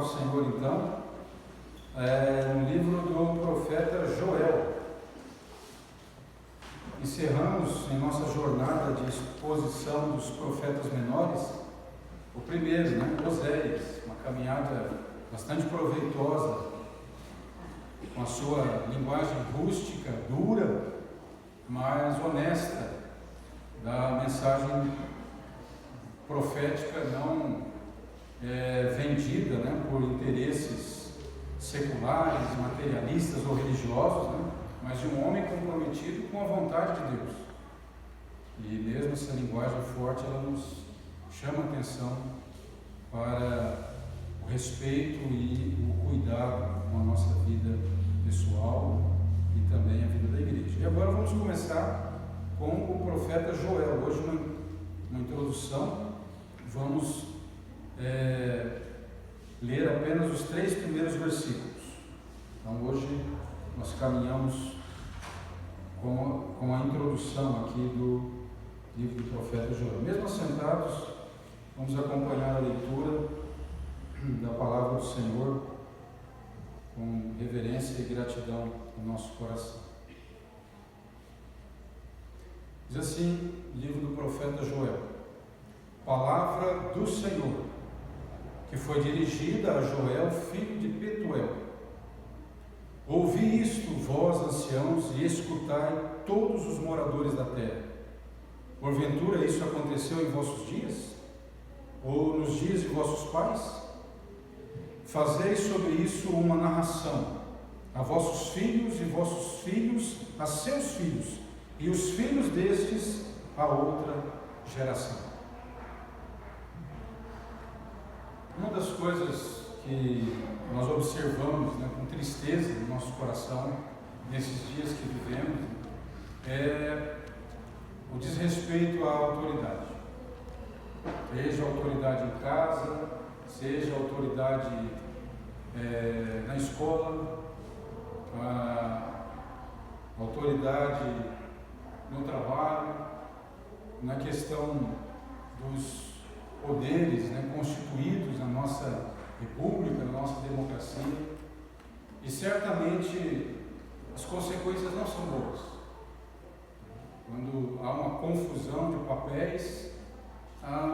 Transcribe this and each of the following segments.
do Senhor, então, no livro do profeta Joel. Encerramos em nossa jornada de exposição dos profetas menores, o primeiro, Oséias, uma caminhada bastante proveitosa, com a sua linguagem rústica, dura, mas honesta, da mensagem profética não vendida por interesses seculares, materialistas ou religiosos, mas de um homem comprometido com a vontade de Deus. E mesmo essa linguagem forte, ela nos chama a atenção para o respeito e o cuidado com a nossa vida pessoal e também a vida da igreja. E agora vamos começar com o profeta Joel. Hoje uma introdução, vamos ler apenas os 3 primeiros versículos. Então hoje nós caminhamos com a introdução aqui do livro do profeta Joel. Mesmo assentados, vamos acompanhar a leitura da palavra do Senhor com reverência e gratidão no nosso coração. Diz assim, livro do profeta Joel: palavra do Senhor, que foi dirigida a Joel, filho de Petuel. Ouvi isto, vós anciãos, e escutai todos os moradores da terra. Porventura isso aconteceu em vossos dias? Ou nos dias de vossos pais? Fazei sobre isso uma narração a vossos filhos e vossos filhos a seus filhos, e os filhos destes a outra geração. Uma das coisas que nós observamos com tristeza no nosso coração nesses dias que vivemos é o desrespeito à autoridade, seja a autoridade em casa, seja a autoridade na escola, a autoridade no trabalho, na questão dos poderes constituídos na nossa república, na nossa democracia, e certamente as consequências não são boas. Quando há uma confusão de papéis, há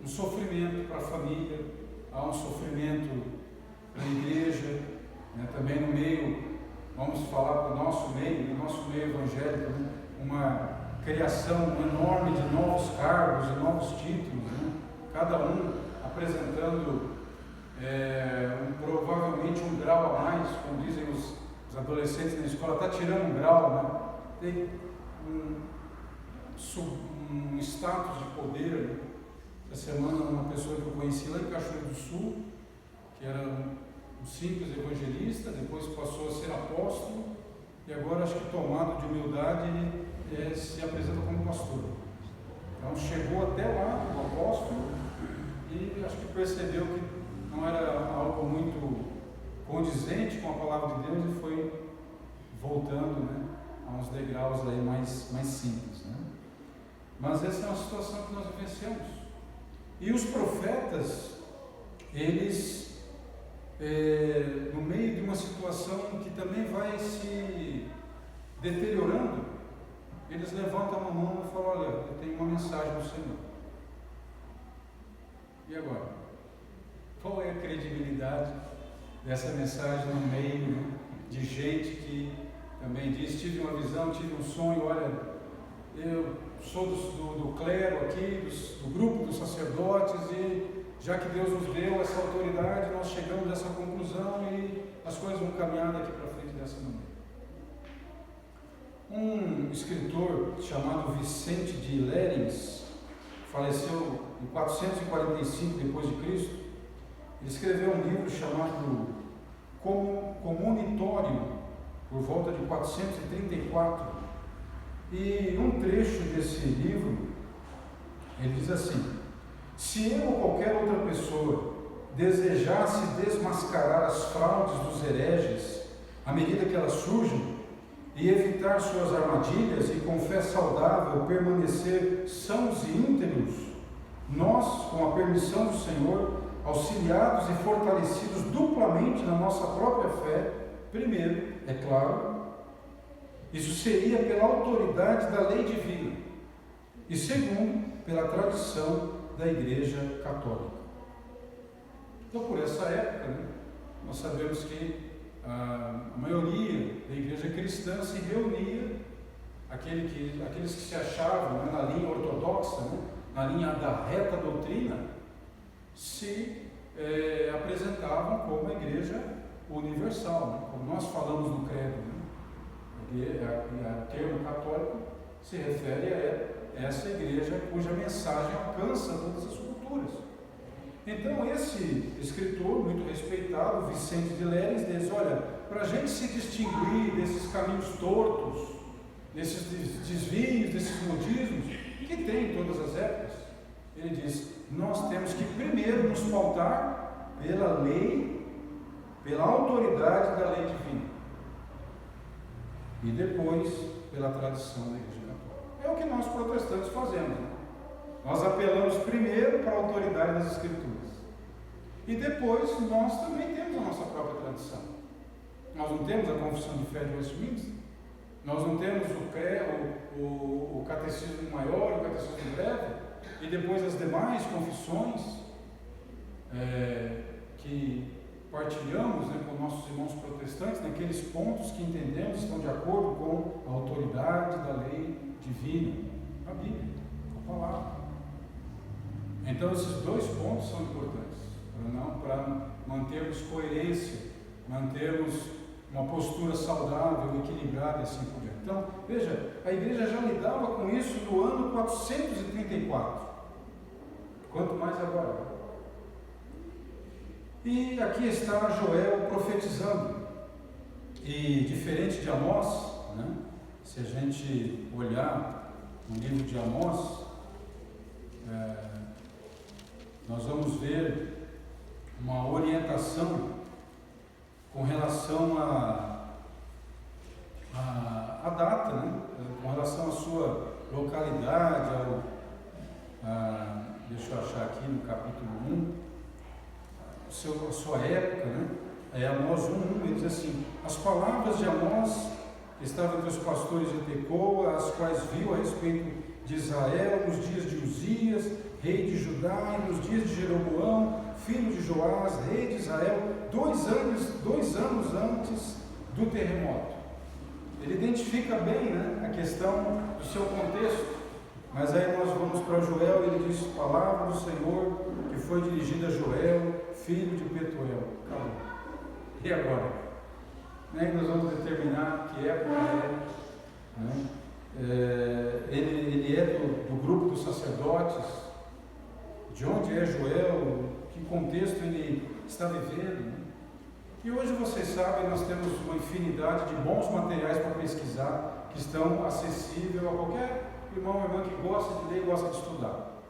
um sofrimento para a família, há um sofrimento para a igreja, também no meio, vamos falar do nosso meio, no nosso meio evangélico, uma criação enorme de novos cargos, de novos títulos, cada um apresentando provavelmente um grau a mais, como dizem os adolescentes na escola, está tirando um grau, tem um status de poder. Essa semana uma pessoa que eu conheci lá em Cachoeiro do Sul, que era um simples evangelista, depois passou a ser apóstolo, e agora acho que tomado de humildade ele se apresenta como pastor. Então chegou até lá o apóstolo e acho que percebeu que não era algo muito condizente com a palavra de Deus e foi voltando a uns degraus aí mais simples. Mas essa é uma situação que nós vivenciamos. E os profetas, eles, no meio de uma situação que também vai se deteriorando, eles levantam a mão e falam: olha, eu tenho uma mensagem do Senhor. E agora? Qual é a credibilidade dessa mensagem no meio de gente que também diz: tive uma visão, tive um sonho, olha, eu sou do clero aqui, do grupo dos sacerdotes, e já que Deus nos deu essa autoridade, nós chegamos a essa conclusão e as coisas vão caminhar daqui para frente dessa maneira. Um escritor chamado Vicente de Lérins faleceu em 445 depois de Cristo. Ele escreveu um livro chamado Comunitório, por volta de 434. E um trecho desse livro, ele diz assim: se eu ou qualquer outra pessoa desejasse desmascarar as fraudes dos hereges à medida que elas surgem, e evitar suas armadilhas e com fé saudável permanecer sãos e íntegros, nós, com a permissão do Senhor, auxiliados e fortalecidos duplamente na nossa própria fé. Primeiro, é claro, isso seria pela autoridade da lei divina. E segundo, pela tradição da Igreja Católica. Então, por essa época, né, nós sabemos que a maioria da igreja cristã se reunia, aqueles que se achavam, né, na linha ortodoxa, né, na linha da reta doutrina, se apresentavam como a igreja universal, né, como nós falamos no credo. Né, o termo católico se refere a essa igreja cuja mensagem alcança todas as culturas. Então, esse escritor, muito respeitado, Vicente de Lérins, diz: olha, para a gente se distinguir desses caminhos tortos, desses desvios, desses modismos, que tem em todas as épocas, ele diz: nós temos que primeiro nos pautar pela lei, pela autoridade da lei divina, e depois pela tradição da Igreja Católica. É o que nós protestantes fazemos, né? Nós apelamos primeiro para a autoridade das Escrituras. E depois nós também temos a nossa própria tradição. Nós não temos a Confissão de Fé de Westminster. Nós não temos o Catecismo Maior, o Catecismo Breve. E depois as demais confissões que partilhamos, né, com nossos irmãos protestantes, naqueles pontos que entendemos estão de acordo com a autoridade da lei divina, a Bíblia, a palavra. Então, esses dois pontos são importantes para mantermos coerência, mantermos uma postura saudável, equilibrada e assim por diante. Então, veja, a igreja já lidava com isso no ano 434, quanto mais agora. E aqui está Joel profetizando, e diferente de Amós, né, se a gente olhar no livro de Amós, nós vamos ver uma orientação com relação à data, né? Com relação à sua localidade, deixa eu achar aqui no capítulo 1, a sua época, né? Amós 1:1, ele diz assim: as palavras de Amós, que estava entre os pastores de Tecoa, as quais viu a respeito de Israel nos dias de Uzias, rei de Judá, e nos dias de Jeroboão, filho de Joás, rei de Israel, 2 anos antes do terremoto. Ele identifica bem, né, a questão do seu contexto, mas aí nós vamos para Joel e ele diz: palavra do Senhor que foi dirigida a Joel, filho de Betuel. Calma. E agora? Nós vamos determinar que época né? Ele é do grupo dos sacerdotes. De onde é Joel? Que contexto ele está vivendo? Né? E hoje, vocês sabem, nós temos uma infinidade de bons materiais para pesquisar, que estão acessíveis a qualquer irmão ou irmã que gosta de ler e gosta de estudar.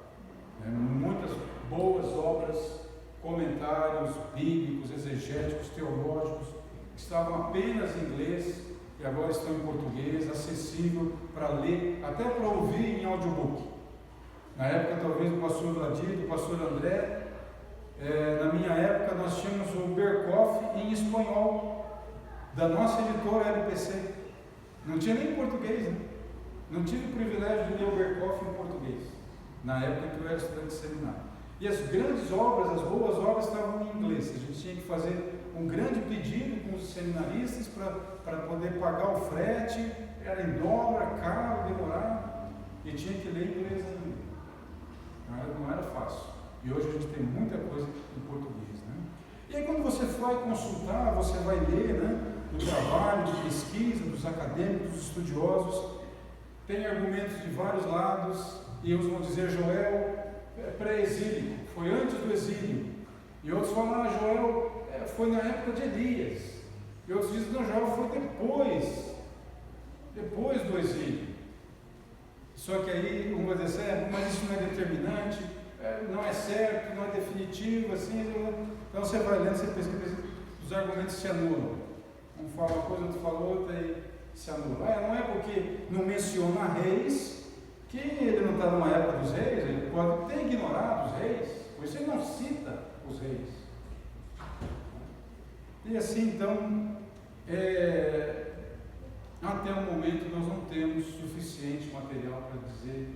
Muitas boas obras, comentários bíblicos, exegéticos, teológicos, que estavam apenas em inglês e agora estão em português, acessível para ler, até para ouvir em audiobook. Na época, talvez, do pastor Vladir, do pastor André, na minha época, nós tínhamos o Berkoff em espanhol, da nossa editora LPC. Não tinha nem em português, né? Não tive o privilégio de ler o Berkoff em português, na época que eu era estudante de seminário. E as grandes obras, as boas obras, estavam em inglês. A gente tinha que fazer um grande pedido com os seminaristas para poder pagar o frete, era em dólar, caro, demorado, e tinha que ler inglês ainda. Não era fácil. E hoje a gente tem muita coisa em português, né? E aí, quando você vai consultar, você vai ler, né, o trabalho de pesquisa dos acadêmicos, dos estudiosos, tem argumentos de vários lados, e uns vão dizer Joel é pré-exílico, foi antes do exílio, e outros falam Joel foi na época de Elias, e outros dizem não, Joel foi depois do exílio. Só que aí um vai dizer, mas isso não é determinante, não é certo, não é definitivo, assim. Então você vai lendo, você pesquisa, os argumentos se anulam. Um fala uma coisa, outro fala outra e se anula. Não é porque não menciona reis que ele não está numa época dos reis, ele pode ter ignorado os reis, por isso ele não cita os reis. E assim, então, até o momento nós não temos suficiente material para dizer,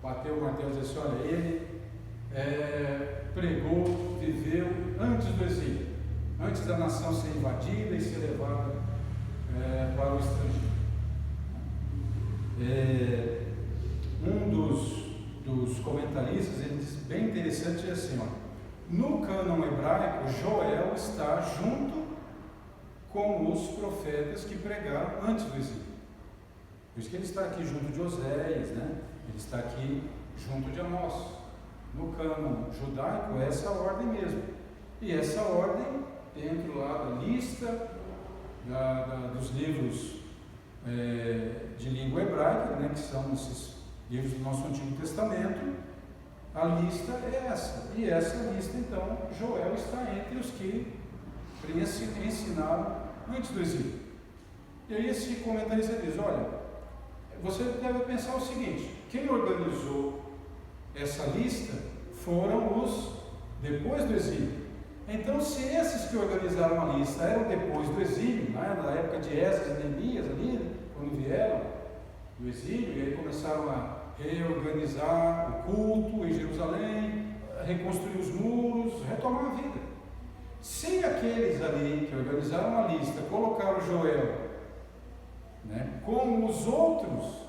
bater o martelo e dizer assim, olha, ele pregou, viveu antes do exílio, antes da nação ser invadida e ser levada para o estrangeiro. Um dos comentaristas, ele diz bem interessante assim, ó, no cânon hebraico, Joel está junto com os profetas que pregaram antes do exílio. Por isso que ele está aqui junto de Oséias, né? Ele está aqui junto de Amós. No cânon judaico, essa é a ordem mesmo. E essa ordem, dentro lá da lista dos livros de língua hebraica, né, que são esses livros do nosso Antigo Testamento, a lista é essa. E essa lista, então, Joel está entre os que ensinaram antes do exílio. E aí esse comentarista diz, olha, você deve pensar o seguinte, quem organizou essa lista foram os depois do exílio. Então, se esses que organizaram a lista eram depois do exílio, né, na época de Esdras e Neemias ali, quando vieram do exílio, e aí começaram a reorganizar o culto em Jerusalém, reconstruir os muros, retomar a vida. Se aqueles ali que organizaram a lista colocaram Joel, né, como os outros,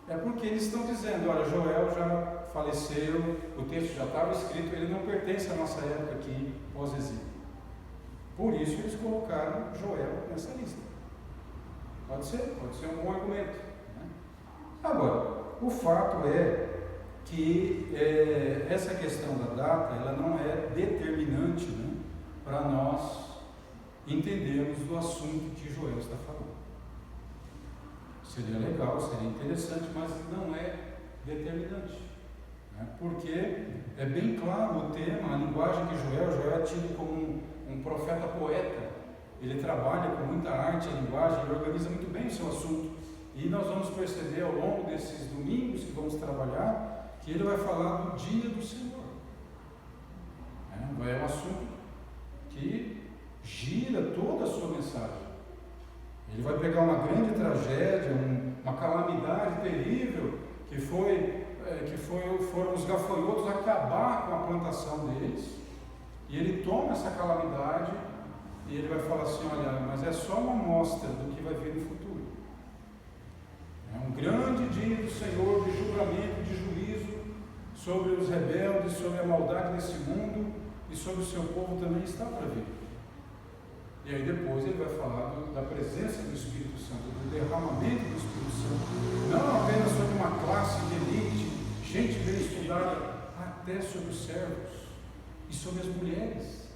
é porque eles estão dizendo, olha, Joel já faleceu, o texto já estava escrito, ele não pertence à nossa época aqui, pós-exílio. Por isso eles colocaram Joel nessa lista. Pode ser um bom argumento. Né? Agora, o fato é que essa questão da data, ela não é determinante, né, para nós entendermos do assunto que Joel está falando. Seria legal, seria interessante, mas não é determinante. Né? Porque é bem claro o tema, a linguagem que Joel é tido como um profeta poeta. Ele trabalha com muita arte, a linguagem, ele organiza muito bem o seu assunto. E nós vamos perceber ao longo desses domingos que vamos trabalhar, que ele vai falar do dia do Senhor. É um assunto que gira toda a sua mensagem. Ele vai pegar uma grande tragédia, uma calamidade terrível, que foram os gafanhotos acabar com a plantação deles, e ele toma essa calamidade e ele vai falar assim, olha, mas é só uma amostra do que vai vir no futuro. É um grande dia do Senhor de julgamento, de juízo sobre os rebeldes, sobre a maldade desse mundo e sobre o seu povo também está para vir. E aí depois ele vai falar da presença do Espírito Santo, do derramamento do Espírito Santo, não apenas sobre uma classe de elite, gente bem estudada, até sobre os servos e sobre as mulheres.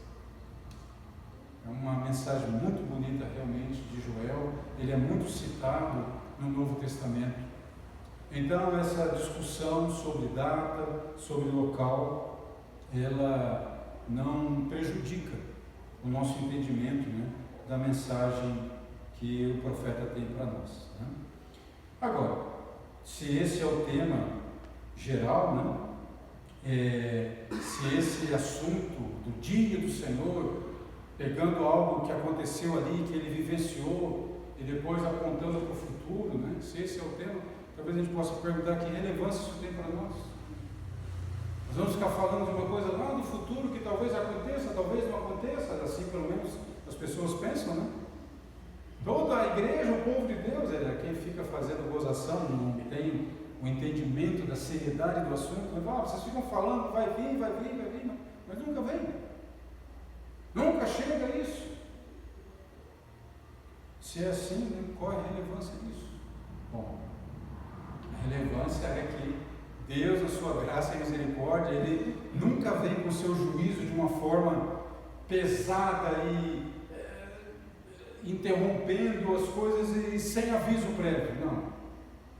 É uma mensagem muito bonita realmente de Joel, ele é muito citado no Novo Testamento. Então essa discussão sobre data, sobre local, ela não prejudica o nosso entendimento, né, da mensagem que o profeta tem para nós. Né? Agora, se esse é o tema geral, né, se esse assunto do dia do Senhor, pegando algo que aconteceu ali, que ele vivenciou, e depois apontando para o futuro, né, se esse é o tema, talvez a gente possa perguntar que relevância isso tem para nós. Nós vamos ficar falando de uma coisa lá do futuro que talvez aconteça, talvez não aconteça, assim pelo menos as pessoas pensam, né? Toda a igreja, o povo de Deus, é quem fica fazendo gozação, não tem o entendimento da seriedade do assunto. Vocês ficam falando, vai vir, mas nunca vem. Nunca chega a isso. Se é assim, né, qual é a relevância disso? Bom, a relevância é que Deus, na sua graça e misericórdia, Ele nunca vem com o seu juízo de uma forma pesada e interrompendo as coisas e sem aviso prévio. Não.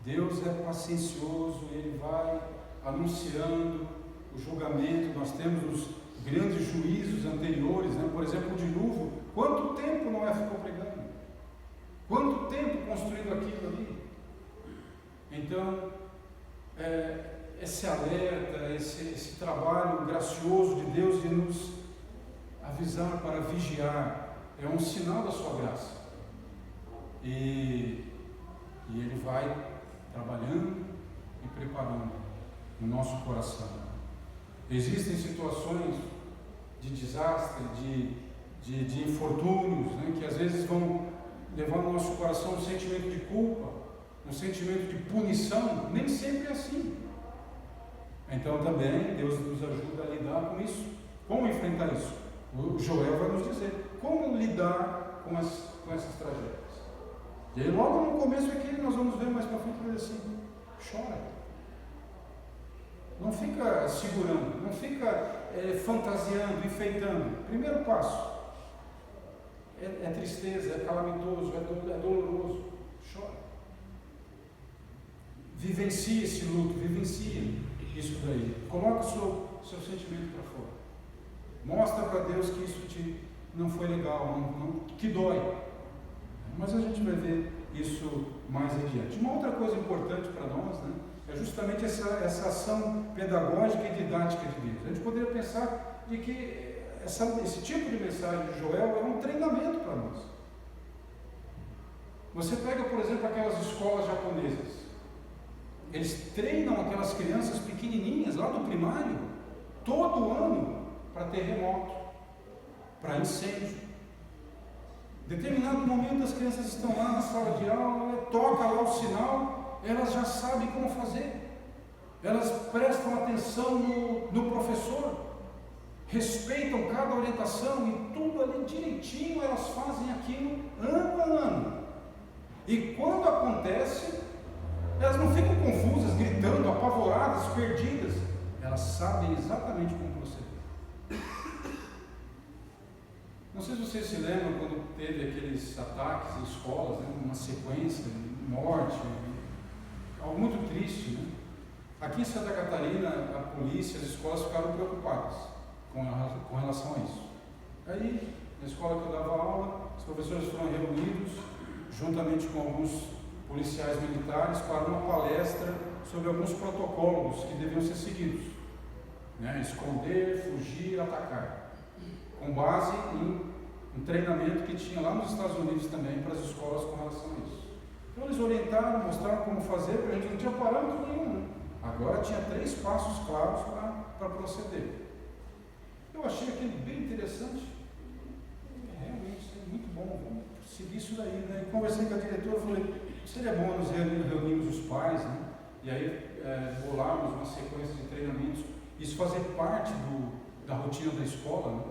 Deus é paciencioso, Ele vai anunciando o julgamento. Nós temos os grandes juízos anteriores, né? Por exemplo, o dilúvio. Quanto tempo Noé ficou pregando? Quanto tempo construindo aquilo ali? Então, esse alerta, esse trabalho gracioso de Deus de nos avisar, para vigiar, é um sinal da sua graça. E Ele vai trabalhando e preparando o nosso coração. Existem situações de desastre, de infortúnios, né, que às vezes vão levar no nosso coração um sentimento de culpa, um sentimento de punição. Nem sempre é assim. Então também Deus nos ajuda a lidar com isso. Como enfrentar isso? O Joel vai nos dizer como lidar com essas tragédias. E aí logo no começo aqui nós vamos ver mais para frente, ele diz assim: chora. Não fica segurando, não fica fantasiando, enfeitando. Primeiro passo, é tristeza, é calamitoso, é doloroso. Chora. Vivencie esse luto, vivencie isso daí. Coloque o seu sentimento para fora. Mostra para Deus que isso não foi legal, que dói. Mas a gente vai ver isso mais adiante. Uma outra coisa importante para nós, né, é justamente essa ação pedagógica e didática de Deus. A gente poderia pensar de que esse tipo de mensagem de Joel é um treinamento para nós. Você pega, por exemplo, aquelas escolas japonesas. Eles treinam aquelas crianças pequenininhas lá do primário, todo ano, para terremoto, para incêndio. Em determinado momento as crianças estão lá na sala de aula, toca lá o sinal, elas já sabem como fazer. Elas prestam atenção no professor, respeitam cada orientação e tudo ali direitinho, elas fazem aquilo ano a ano. E quando acontece, elas não ficam confusas, gritando, apavoradas, perdidas. Elas sabem exatamente como proceder. Não sei se vocês se lembram quando teve aqueles ataques em escolas, né, uma sequência, morte, algo muito triste, né? Aqui em Santa Catarina, a polícia, as escolas ficaram preocupadas com relação a isso. Aí, na escola que eu dava aula, os professores foram reunidos, juntamente com alguns policiais militares, para uma palestra sobre alguns protocolos que deviam ser seguidos, né? Esconder, fugir, atacar, com base em um treinamento que tinha lá nos Estados Unidos também para as escolas com relação a isso. Então eles orientaram, mostraram como fazer, porque a gente não tinha parâmetro nenhum, né? Agora tinha 3 passos claros para proceder. Eu achei aquilo bem interessante. Realmente, é muito bom, vamos seguir isso daí, né? E conversei com a diretora, falei: seria bom nos reunirmos os pais, né? E aí bolarmos uma sequência de treinamentos, isso fazer parte da rotina da escola, né?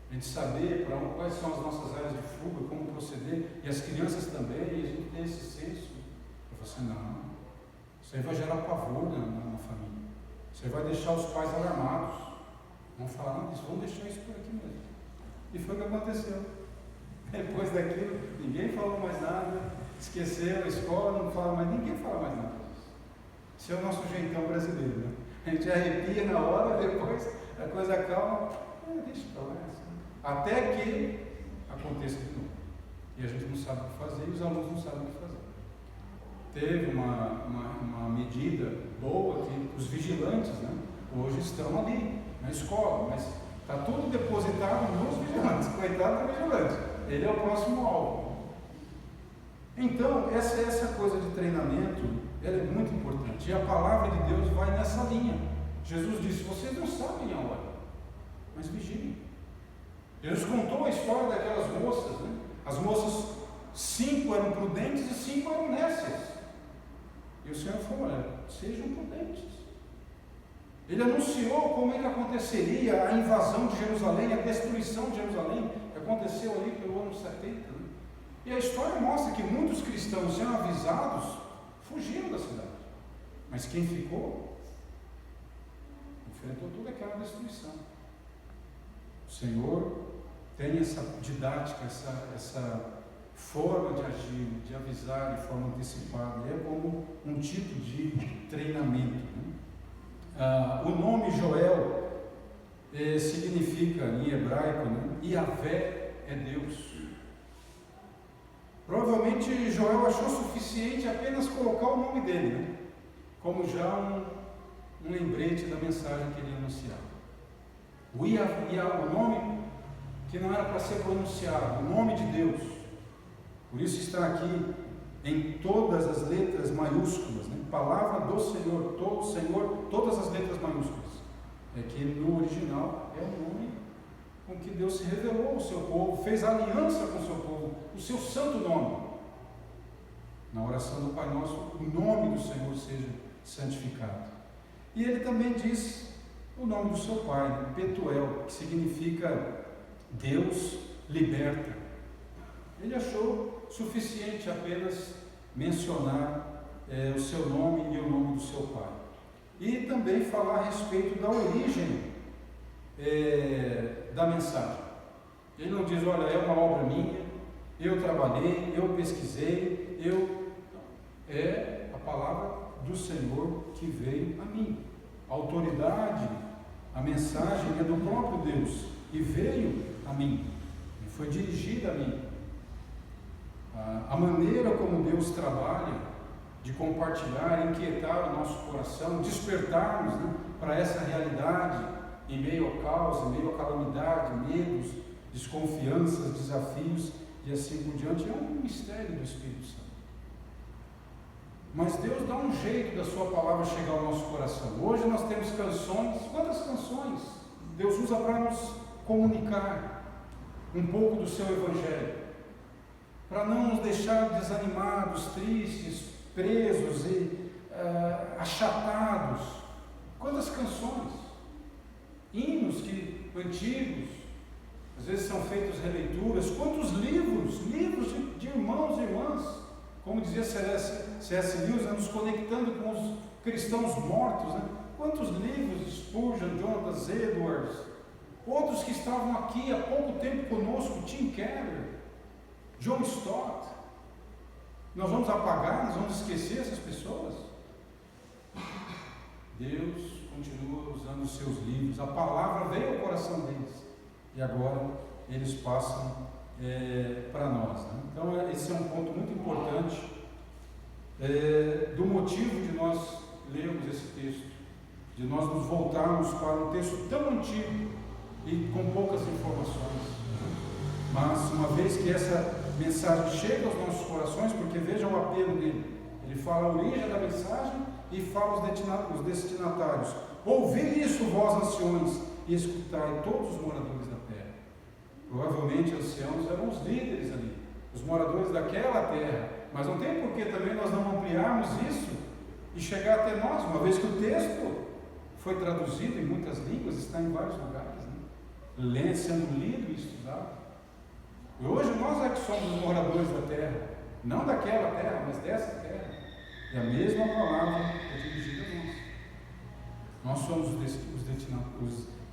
A gente saber quais são as nossas áreas de fuga, como proceder, e as crianças também, e a gente ter esse senso. Eu falei assim: não, isso aí vai gerar pavor na família, isso aí vai deixar os pais alarmados, vão falar: não, vamos deixar isso por aqui mesmo. E foi o que aconteceu. Depois daquilo, ninguém falou mais nada, esqueceu a escola, não fala mais, ninguém fala mais nada. Esse é o nosso jeitão brasileiro, né? A gente arrepia na hora, depois a coisa calma, deixa pra lá, assim. Até que aconteça de novo. E a gente não sabe o que fazer, e os alunos não sabem o que fazer. Teve uma medida boa que os vigilantes, né, hoje estão ali na escola, mas está tudo depositado nos vigilantes. Coitado do vigilante, ele é o próximo alvo. Então, essa coisa de treinamento, ela é muito importante. E a palavra de Deus vai nessa linha. Jesus disse: vocês não sabem a hora, mas vigiem. Jesus contou a história daquelas moças, né? As moças, 5 eram prudentes e 5 eram nécias. E o Senhor falou: olha, sejam prudentes. Ele anunciou como é que aconteceria a invasão de Jerusalém, a destruição de Jerusalém, que aconteceu ali pelo ano 70. Né? E a história mostra que muitos cristãos, sendo avisados, fugiram da cidade. Mas quem ficou, enfrentou toda aquela destruição. O Senhor tem essa didática, essa forma de agir, de avisar de forma antecipada. É como um tipo de treinamento. Né? O nome Joel significa, em hebraico, né? Yahvé é Deus. Provavelmente Joel achou suficiente apenas colocar o nome dele, né? Como já um lembrete da mensagem que ele anunciava. O nome que não era para ser pronunciado, o nome de Deus. Por isso está aqui em todas as letras maiúsculas, né? Palavra do Senhor, todo Senhor, todas as letras maiúsculas. É que no original é o nome com que Deus se revelou ao seu povo, fez aliança com o seu povo, o seu santo nome. Na oração do Pai Nosso, o nome do Senhor seja santificado. E ele também diz o nome do seu pai, Petuel, que significa Deus liberta. Ele achou suficiente apenas mencionar o seu nome e o nome do seu pai. E também falar a respeito da origem da mensagem. Ele não diz, olha, é uma obra minha, eu trabalhei, eu pesquisei, é a palavra do Senhor que veio a mim. A autoridade, a mensagem é do próprio Deus e veio a mim, e foi dirigida a mim. A maneira como Deus trabalha de compartilhar, inquietar o nosso coração, despertar-nos, né, para essa realidade em meio ao caos, em meio à calamidade, medos, desconfianças, desafios e assim por diante, é um mistério do Espírito Santo. Mas Deus dá um jeito da sua palavra chegar ao nosso coração. Hoje nós temos canções, quantas canções Deus usa para nos comunicar um pouco do seu Evangelho, para não nos deixar desanimados, tristes, presos e achatados. Quantas canções, hinos antigos, às vezes são feitas releituras. Quantos livros de irmãos e irmãs, como dizia C.S. Lewis, nos conectando com os cristãos mortos, né? Quantos livros de Spurgeon, Jonathan Edwards, outros que estavam aqui há pouco tempo conosco, Tim Keller, John Stott. Nós vamos apagar, nós vamos esquecer essas pessoas? Deus continua usando os seus livros, a palavra veio ao coração deles e agora eles passam para nós, né? Então esse é um ponto muito importante do motivo de nós lermos esse texto, de nós nos voltarmos para um texto tão antigo e com poucas informações. Mas uma vez que essa mensagem chega aos nossos corações, porque veja o apelo dele, ele fala a origem da mensagem e fala os destinatários. Ouvi isso, vós anciões, e escutai todos os moradores da terra. Provavelmente anciãos eram os líderes ali, os moradores daquela terra, mas não tem por que também nós não ampliarmos isso e chegar até nós, uma vez que o texto foi traduzido em muitas línguas, está em vários lugares, né? Sendo lido e estudado. E hoje nós é que somos os moradores da terra, não daquela terra, mas dessa terra. E a mesma palavra é dirigida a nós. Nós somos os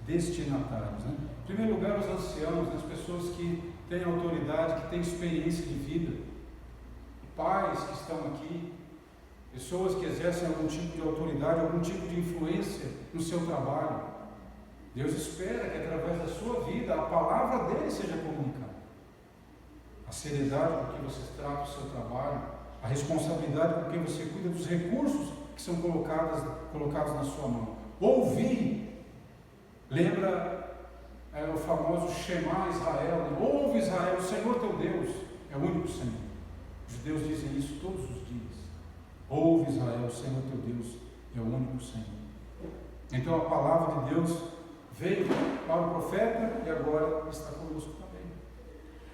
destinatários, né? Em primeiro lugar, os anciãos, as pessoas que têm autoridade, que têm experiência de vida, pais que estão aqui, pessoas que exercem algum tipo de autoridade, algum tipo de influência no seu trabalho. Deus espera que através da sua vida a palavra dele seja comunicada. A seriedade com que você trata o seu trabalho, a responsabilidade com que você cuida dos recursos que são colocados na sua mão. Ouvir, lembra o famoso Shema Israel, né? Ouve Israel, o Senhor teu Deus é o único Senhor. Os judeus dizem isso todos os dias. Ouve Israel, o Senhor teu Deus é o único Senhor. Então a palavra de Deus veio para o profeta e agora está conosco também.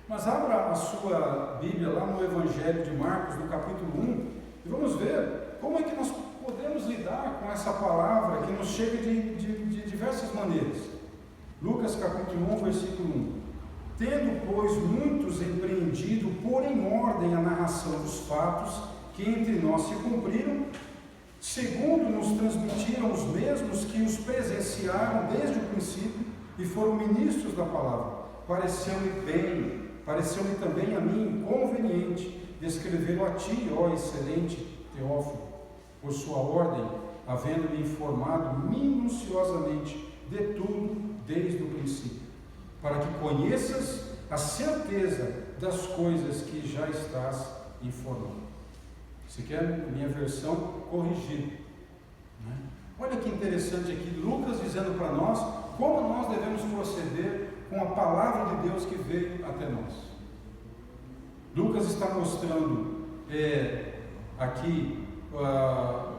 Mas abra a sua Bíblia lá no Evangelho de Marcos, no capítulo 1, e vamos ver como é que nós podemos lidar com essa palavra que nos chega de diversas maneiras. Lucas capítulo 1, versículo 1. Tendo, pois, muitos empreendido pôr em ordem a narração dos fatos que entre nós se cumpriram, segundo nos transmitiram os mesmos que os presenciaram desde o princípio e foram ministros da palavra, pareceu-me também a mim conveniente descrevê-lo a ti, ó excelente Teófilo, por sua ordem, havendo-me informado minuciosamente de tudo desde o princípio, para que conheças a certeza das coisas que já estás informado. Você quer a minha versão corrigida, né? Olha que interessante aqui, Lucas dizendo para nós como nós devemos proceder com a palavra de Deus que veio até nós. Lucas está mostrando aqui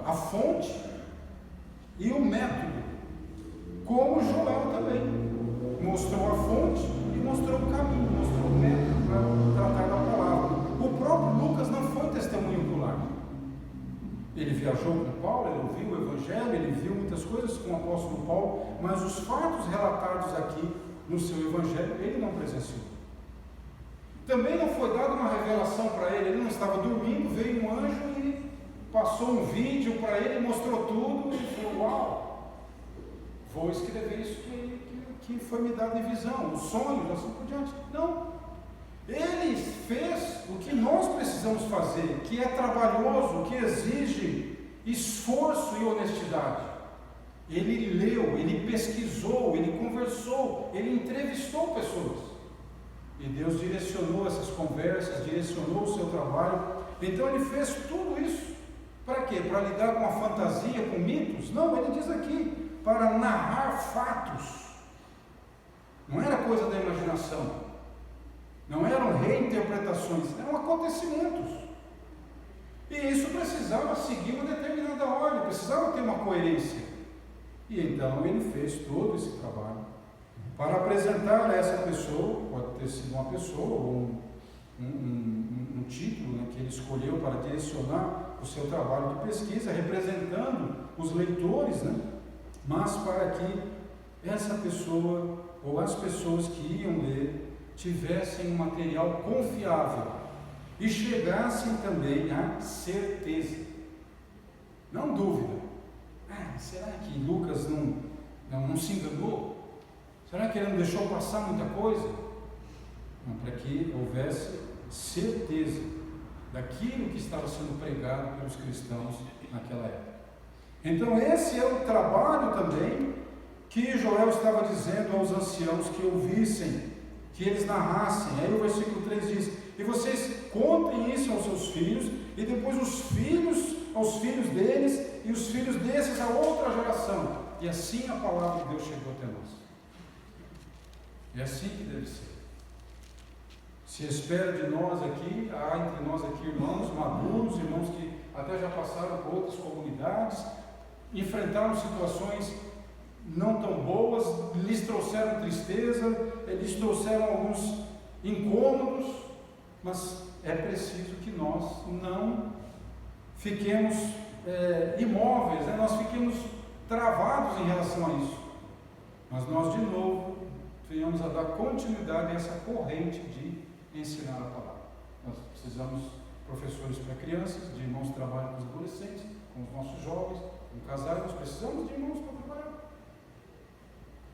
a fonte e o método, como Joel também mostrou a fonte e mostrou o caminho, mostrou o método para tratar da palavra. O próprio Lucas não foi testemunho ocular. Ele viajou com Paulo, ele ouviu o Evangelho, ele viu muitas coisas com o apóstolo Paulo, mas os fatos relatados aqui no seu Evangelho, ele não presenciou. Também não foi dada uma revelação para ele, ele não estava dormindo, veio um anjo e passou um vídeo para ele, mostrou tudo, e falou: uau, vou escrever isso que foi me dado em visão, os sonhos, assim por diante. Não. Ele fez o que nós precisamos fazer, que é trabalhoso, que exige esforço e honestidade. Ele leu, ele pesquisou, ele conversou, ele entrevistou pessoas. E Deus direcionou essas conversas, direcionou o seu trabalho. Então ele fez tudo isso. Para quê? Para lidar com a fantasia, com mitos? Não, ele diz aqui, para narrar fatos. Não era coisa da imaginação. Não eram reinterpretações, eram acontecimentos. E isso precisava seguir uma determinada ordem, precisava ter uma coerência. E então ele fez todo esse trabalho para apresentar a essa pessoa, pode ter sido uma pessoa ou um título, né, que ele escolheu para direcionar o seu trabalho de pesquisa, representando os leitores, né, mas para que essa pessoa ou as pessoas que iam ler tivessem um material confiável e chegassem também à certeza, não dúvida. Será que Lucas não se enganou? Será que ele não deixou passar muita coisa? Não, para que houvesse certeza daquilo que estava sendo pregado pelos cristãos naquela época. Então esse é o trabalho também que Joel estava dizendo aos anciãos que ouvissem, que eles narrassem. Aí o versículo 3 diz: e vocês contem isso aos seus filhos, e depois os filhos aos filhos deles, e os filhos desses a outra geração. E assim a palavra de Deus chegou até nós. É assim que deve ser. Se espera de nós aqui, há entre nós aqui irmãos maduros, irmãos que até já passaram por outras comunidades, enfrentaram situações não tão boas, lhes trouxeram tristeza, lhes trouxeram alguns incômodos, mas é preciso que nós não fiquemos imóveis, né? Nós fiquemos travados em relação a isso, mas nós de novo venhamos a dar continuidade a essa corrente de ensinar a palavra. Nós precisamos de professores para crianças, de irmãos que trabalham com os adolescentes, com os nossos jovens, com casais, nós precisamos de irmãos para trabalhar.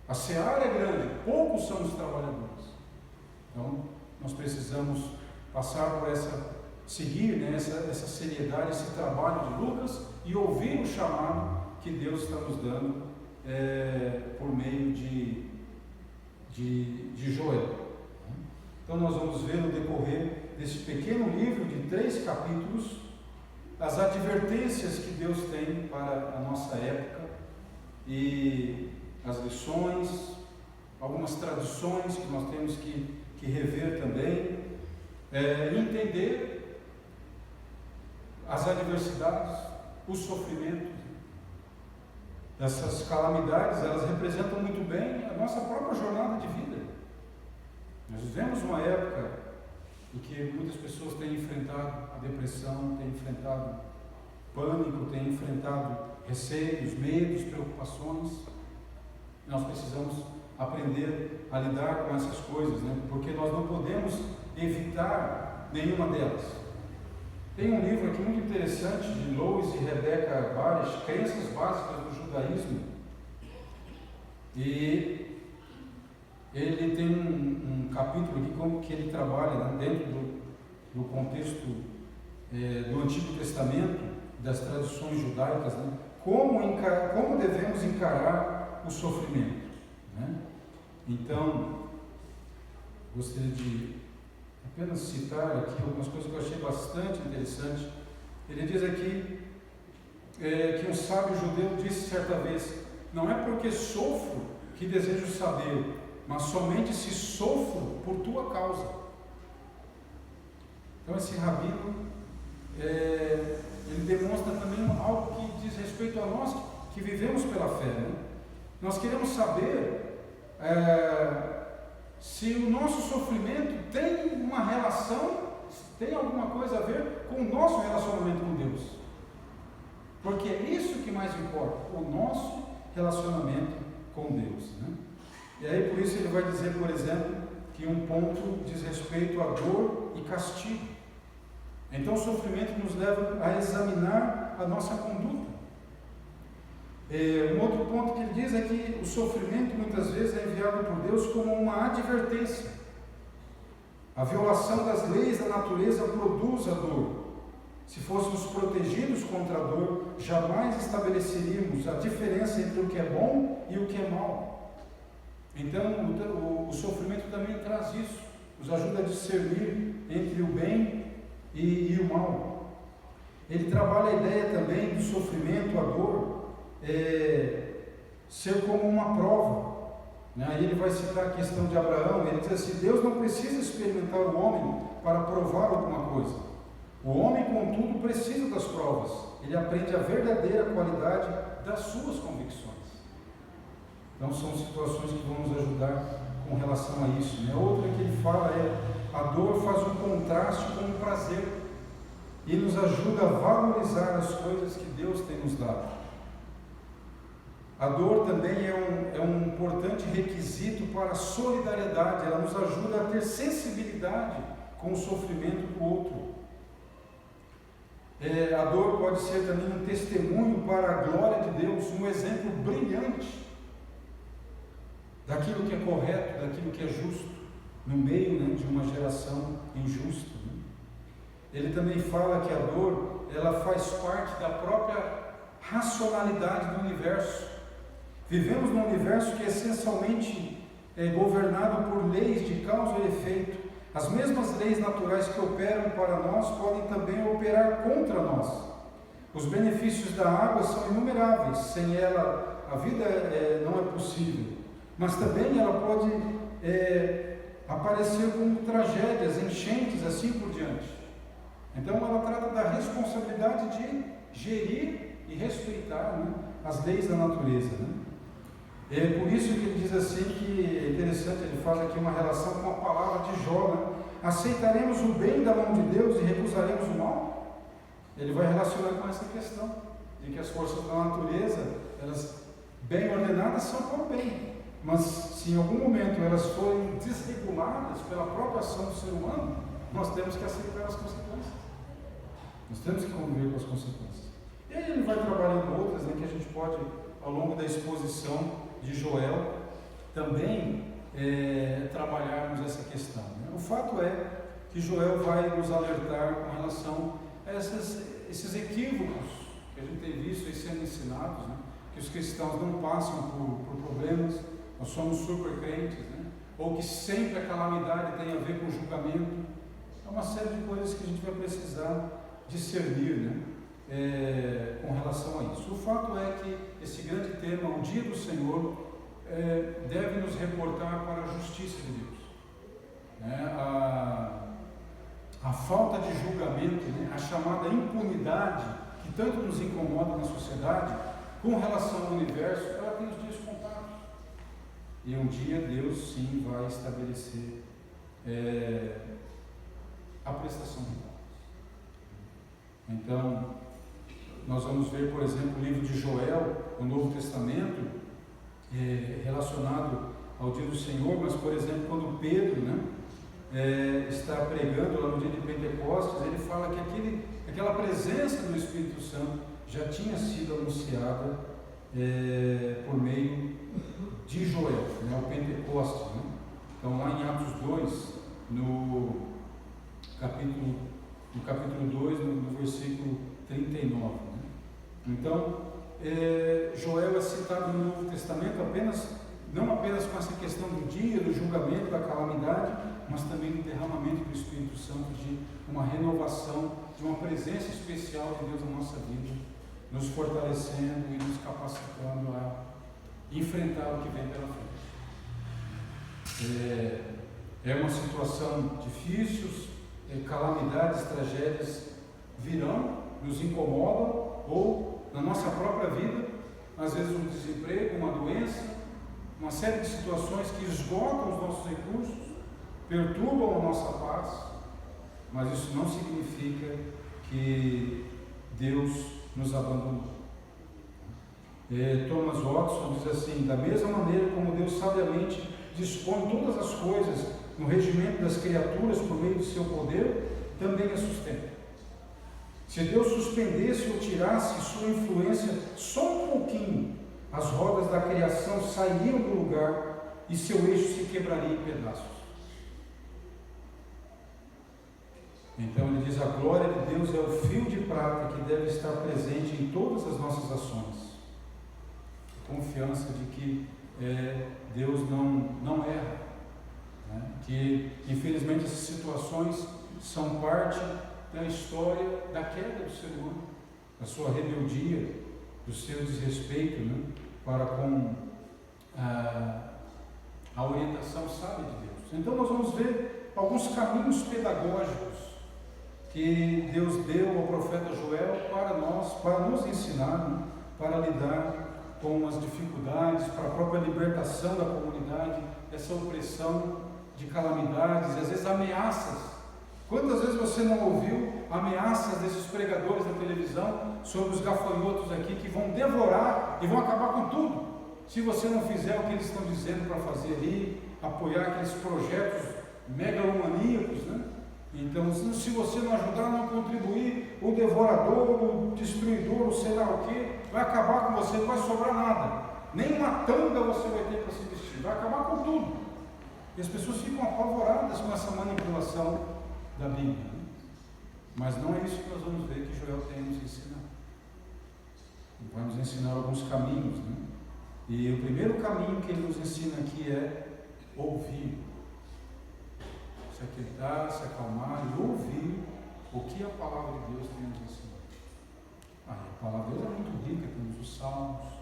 A seara é grande, poucos são os trabalhadores. Então, nós precisamos passar por seguir, né, essa seriedade, esse trabalho de Lucas e ouvir o chamado que Deus está nos dando por meio de Joel. Então nós vamos ver no decorrer desse pequeno livro de 3 capítulos as advertências que Deus tem para a nossa época e as lições, algumas tradições que nós temos que rever também, entender as adversidades, os sofrimentos. Essas calamidades, elas representam muito bem a nossa própria jornada de vida. Nós vivemos uma época em que muitas pessoas têm enfrentado a depressão, têm enfrentado pânico, têm enfrentado receios, medos, preocupações. Nós precisamos aprender a lidar com essas coisas, né? Porque nós não podemos evitar nenhuma delas. Tem um livro aqui muito interessante de Lois e Rebecca Barish, Crenças Básicas do Judaísmo, e ele tem um capítulo aqui como que ele trabalha, né, dentro do contexto do Antigo Testamento, das tradições judaicas, né, como devemos encarar o sofrimento, né? Então, gostaria de apenas citar aqui algumas coisas que eu achei bastante interessante. Ele diz aqui que um sábio judeu disse certa vez: não é porque sofro que desejo saber, mas somente se sofro por tua causa. Então esse rabino, ele demonstra também algo que diz respeito a nós que vivemos pela fé, né? Nós queremos saber se o nosso sofrimento tem uma relação, tem alguma coisa a ver com o nosso relacionamento com Deus. Porque é isso que mais importa, o nosso relacionamento com Deus, né? E aí por isso ele vai dizer, por exemplo, que um ponto diz respeito à dor e castigo. Então o sofrimento nos leva a examinar a nossa conduta. Um outro ponto que ele diz é que o sofrimento muitas vezes é enviado por Deus como uma advertência. A violação das leis da natureza produz a dor. Se fôssemos protegidos contra a dor, jamais estabeleceríamos a diferença entre o que é bom e o que é mal. Então o sofrimento também traz isso, nos ajuda a discernir entre o bem e o mal. Ele trabalha a ideia também do sofrimento, a dor, ser como uma prova, né? Aí ele vai citar a questão de Abraão. Ele diz assim: Deus não precisa experimentar o homem para provar alguma coisa. O homem, contudo, precisa das provas. Ele aprende a verdadeira qualidade das suas convicções. Então são situações que vão nos ajudar com relação a isso, né? Outra que ele fala a dor faz um contraste com o prazer e nos ajuda a valorizar as coisas que Deus tem nos dado. A dor também é um importante requisito para a solidariedade. Ela nos ajuda a ter sensibilidade com o sofrimento do outro. A dor pode ser também um testemunho para a glória de Deus, um exemplo brilhante daquilo que é correto, daquilo que é justo, no meio, né, de uma geração injusta, né? Ele também fala que a dor, ela faz parte da própria racionalidade do universo. Vivemos num universo que é essencialmente governado por leis de causa e efeito. As mesmas leis naturais que operam para nós podem também operar contra nós. Os benefícios da água são inumeráveis, sem ela a vida não é possível. Mas também ela pode aparecer como tragédias, enchentes, assim por diante. Então ela trata da responsabilidade de gerir e respeitar, né, as leis da natureza, né? É por isso que ele diz assim, que é interessante, ele faz aqui uma relação com a palavra de Jó, né? Aceitaremos o bem da mão de Deus e recusaremos o mal? Ele vai relacionar com essa questão, de que as forças da natureza, elas bem ordenadas são para o bem, mas se em algum momento elas forem desreguladas pela própria ação do ser humano, nós temos que aceitar as consequências, nós temos que conviver com as consequências. E aí ele vai trabalhando outras, né, que a gente pode, ao longo da exposição de Joel, também trabalharmos essa questão, né? O fato é que Joel vai nos alertar com relação a esses equívocos que a gente tem visto aí sendo ensinados, né? Que os cristãos não passam por problemas, nós somos super crentes, né? Ou que sempre a calamidade tem a ver com julgamento. É uma série de coisas que a gente vai precisar discernir, né? Com relação a isso. O fato é que esse grande tema, o dia do Senhor, deve nos reportar para a justiça de Deus, né? A falta de julgamento, né? A chamada impunidade que tanto nos incomoda na sociedade com relação ao universo, ela tem os dias contados, e um dia Deus sim vai estabelecer a prestação de contas. Então nós vamos ver, por exemplo, o livro de Joel, no Novo Testamento, relacionado ao dia do Senhor, mas, por exemplo, quando Pedro, né, está pregando lá no dia de Pentecostes, ele fala que aquela presença do Espírito Santo já tinha sido anunciada por meio de Joel, né, o Pentecostes, né? Então, lá em Atos 2, no capítulo 2, no versículo 39, né? Então, Joel é citado no Novo Testamento não apenas com essa questão do dia, do julgamento, da calamidade, mas também do derramamento do Espírito Santo, de uma renovação, de uma presença especial de Deus na nossa vida, nos fortalecendo e nos capacitando a enfrentar o que vem pela frente. É uma situação difícil, calamidades, tragédias virão, nos incomodam, ou na nossa própria vida, às vezes um desemprego, uma doença, uma série de situações que esgotam os nossos recursos, perturbam a nossa paz, mas isso não significa que Deus nos abandonou. Thomas Watson diz assim: da mesma maneira como Deus sabiamente dispõe todas as coisas no regimento das criaturas por meio de seu poder, também as sustenta. Se Deus suspendesse ou tirasse sua influência só um pouquinho, as rodas da criação sairiam do lugar e seu eixo se quebraria em pedaços. Então ele diz: a glória de Deus é o fio de prata que deve estar presente em todas as nossas ações. A confiança de que Deus não erra, né? Que infelizmente essas situações são parte da história da queda do ser humano, da sua rebeldia, do seu desrespeito, né, para com a orientação sábia de Deus. Então nós vamos ver alguns caminhos pedagógicos que Deus deu ao profeta Joel para nós, para nos ensinar, né, para lidar com as dificuldades, para a própria libertação da comunidade, essa opressão de calamidades e às vezes ameaças. Quantas vezes você não ouviu ameaças desses pregadores da televisão sobre os gafanhotos aqui que vão devorar e vão acabar com tudo, se você não fizer o que eles estão dizendo para fazer ali, apoiar aqueles projetos megalomaníacos, né? Então, se você não ajudar, não contribuir, o devorador, o destruidor, o sei lá o que, vai acabar com você, não vai sobrar nada, nem uma tanga você vai ter para se vestir, vai acabar com tudo. E as pessoas ficam apavoradas com essa manipulação da Bíblia, né? Mas não é isso que nós vamos ver que Joel tem a nos ensinar. Ele vai nos ensinar alguns caminhos, né? E o primeiro caminho que ele nos ensina aqui é ouvir, se aquietar, se acalmar e ouvir o que a palavra de Deus tem a nos ensinar. A palavra de Deus é muito rica, temos os salmos,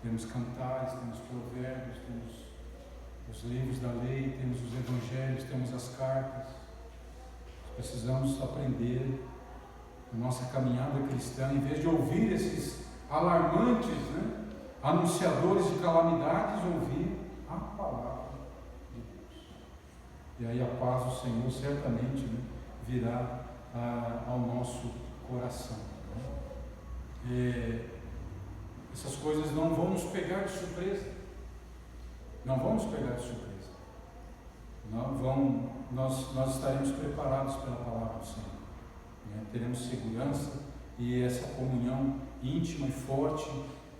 temos cantares, temos provérbios, temos os livros da lei, temos os evangelhos, temos as cartas. Precisamos aprender na nossa caminhada cristã, em vez de ouvir esses alarmantes, né, anunciadores de calamidades, ouvir a palavra de Deus. E aí a paz do Senhor certamente, né, virá ao nosso coração. Essas coisas não vão nos pegar de surpresa. Não vão nos pegar de surpresa. Nós estaremos preparados pela palavra do Senhor, né? Teremos segurança e essa comunhão íntima e forte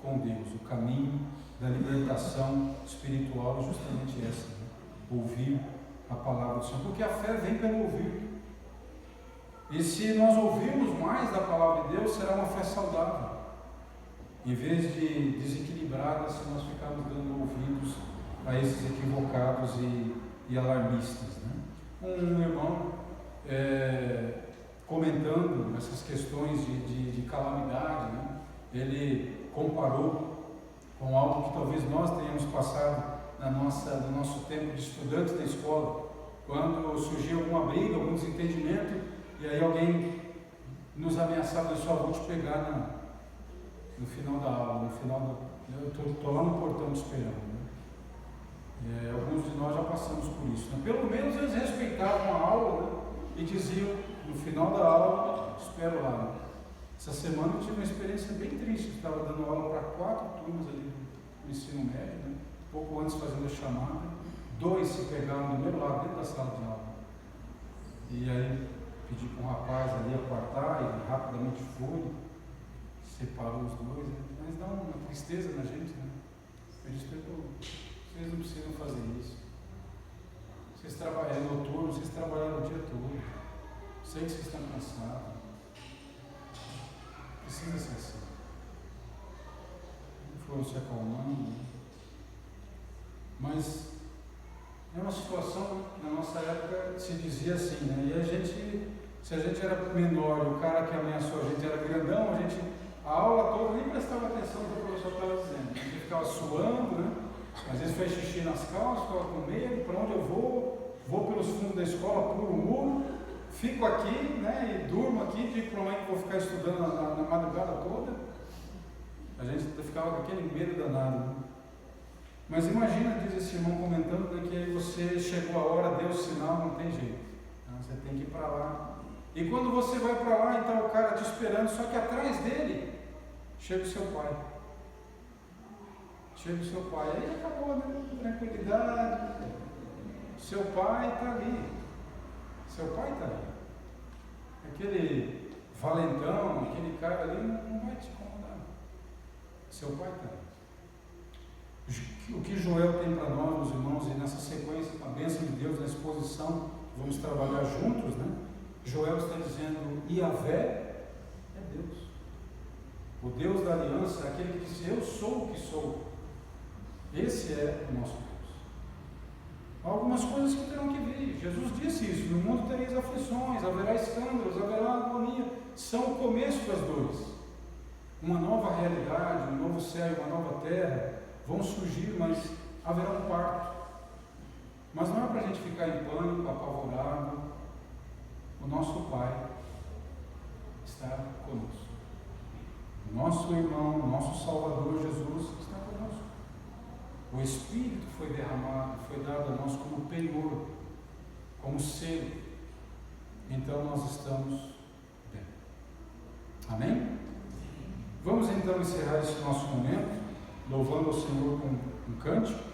com Deus. O caminho da libertação espiritual é justamente essa, né? Ouvir a palavra do Senhor, porque a fé vem pelo ouvir. E se nós ouvirmos mais da palavra de Deus, será uma fé saudável, em vez de desequilibrada, se nós ficarmos dando ouvidos a esses equivocados e alarmistas, né? Um irmão comentando essas questões de calamidade, né? Ele comparou com algo que talvez nós tenhamos passado no nosso tempo de estudantes da escola, quando surgia alguma briga, algum desentendimento, e aí alguém nos ameaçava: eu só vou te pegar no final da aula, eu estou lá no portão esperando. Alguns de nós já passamos por isso, né? Pelo menos eles respeitavam a aula, né? E diziam: no final da aula, espero lá, né? Essa semana eu tive uma experiência bem triste. Eu estava dando aula para 4 turmas ali do ensino médio, né? Pouco antes fazendo a chamada, 2 se pegaram do meu lado dentro da sala de aula. E aí pedi para um rapaz ali apartar, ele rapidamente foi, separou os dois, né? Mas dá uma tristeza na gente, né? Eu disse: vocês não precisam fazer isso. Vocês trabalham noturno, vocês trabalharam o dia todo. Sei que vocês estão cansados. Precisa ser assim. Foram se acalmando. Mas é uma situação, na nossa época se dizia assim, né? E a gente, se a gente era menor e o cara que ameaçou a gente era grandão, a aula toda nem prestava atenção no que o professor estava dizendo. A gente ficava suando, né? Às vezes faz xixi nas calças, fica com medo, para onde eu vou? Vou pelos fundos da escola, pulo o muro, fico aqui, né, e durmo aqui, digo para a mãe que vou ficar estudando na madrugada toda. A gente ficava com aquele medo danado, né? Mas imagina, diz esse irmão comentando, né, que aí você chegou a hora, deu o sinal, não tem jeito, né? Você tem que ir para lá. E quando você vai para lá, então o cara te esperando, só que atrás dele chega o seu pai. Chega o seu pai, aí acabou, né? Tranquilidade. Seu pai está ali. Seu pai está ali. Aquele valentão, aquele cara ali não vai te incomodar. Seu pai está ali. O que Joel tem para nós, meus irmãos, e nessa sequência, com a bênção de Deus, na exposição, vamos trabalhar juntos, né? Joel está dizendo, Yahvé é Deus. O Deus da aliança, aquele que disse, eu sou o que sou. Esse é o nosso Deus. Há algumas coisas que terão que vir. Jesus disse isso, no mundo tereis aflições, haverá escândalos, haverá agonia. São o começo das dores. Uma nova realidade, um novo céu e uma nova terra vão surgir, mas haverá um parto. Mas não é para a gente ficar em pânico, apavorado. O nosso Pai está conosco. O nosso irmão, o nosso Salvador Jesus está conosco. O Espírito foi derramado, foi dado a nós como penhor, como selo. Então nós estamos bem. Amém? Vamos então encerrar esse nosso momento, louvando ao Senhor com um cântico.